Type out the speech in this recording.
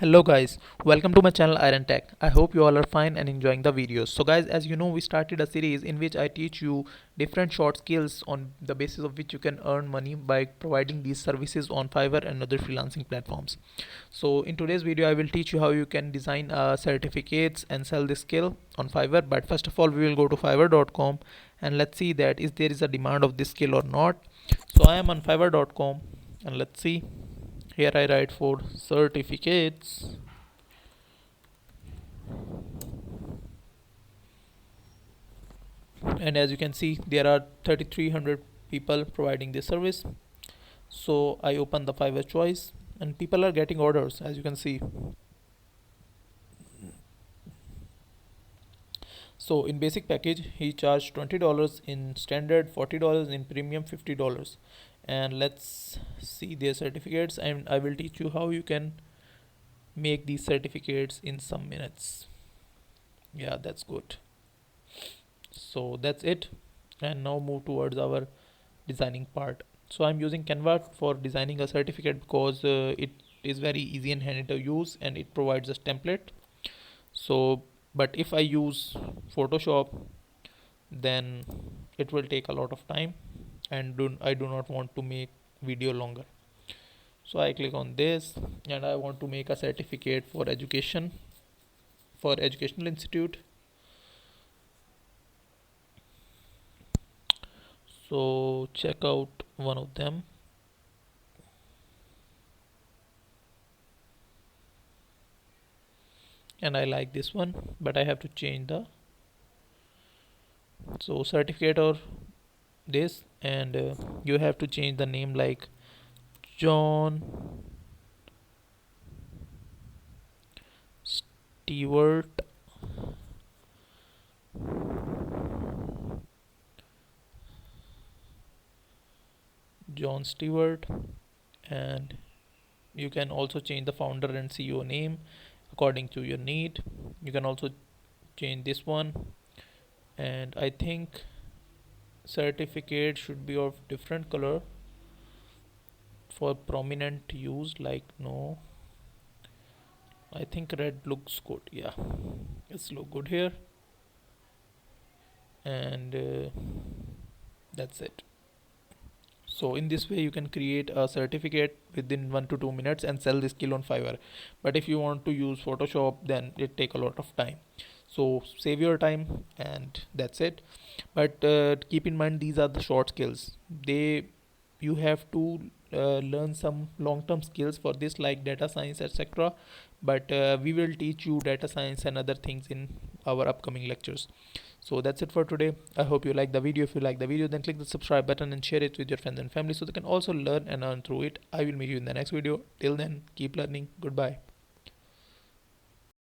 Hello guys, welcome to my channel Iron Tech. I hope you all are fine and enjoying the videos. So guys, as you know, we started a series in which I teach you different short skills on the basis of which you can earn money by providing these services on Fiverr and other freelancing platforms. So in today's video, I will teach you how you can design certificates and sell this skill on Fiverr. But first of all, we will go to fiverr.com and let's see that is there is a demand of this skill or not. So I am on fiverr.com and let's see. Here I write for certificates, and as you can see there are 3300 people providing this service. So I open the Fiverr choice and people are getting orders. As you can see, so in basic package he charged $20, in standard $40, in premium $50. And let's see their certificates, and I will teach you how you can make these certificates in some minutes. Yeah, that's good. So that's it, and now move towards our designing part. So I'm using Canva for designing a certificate because it is very easy and handy to use, and it provides a template. So but if I use Photoshop, then it will take a lot of time, and I do not want to make video longer. So I click on this and I want to make a certificate for education, for educational institute. So check out one of them. And I like this one, but I have to change the certificate or this, and you have to change the name like John Stewart and you can also change the founder and CEO name according to your need. You can also change this one, and I think certificate should be of different color for prominent use, like no, I think red looks good. Yeah, it's look good here, and that's it. So in this way you can create a certificate within 1 to 2 minutes and sell this skill on Fiverr. But if you want to use Photoshop, then it take a lot of time. So save your time, and that's it. But keep in mind, these are the short skills. You have to learn some long-term skills for this, like data science, etc. But we will teach you data science and other things in our upcoming lectures. So that's it for today. I hope you like the video. If you like the video, then click the subscribe button and share it with your friends and family so they can also learn and earn through it. I will meet you in the next video. Till then, keep learning. Goodbye.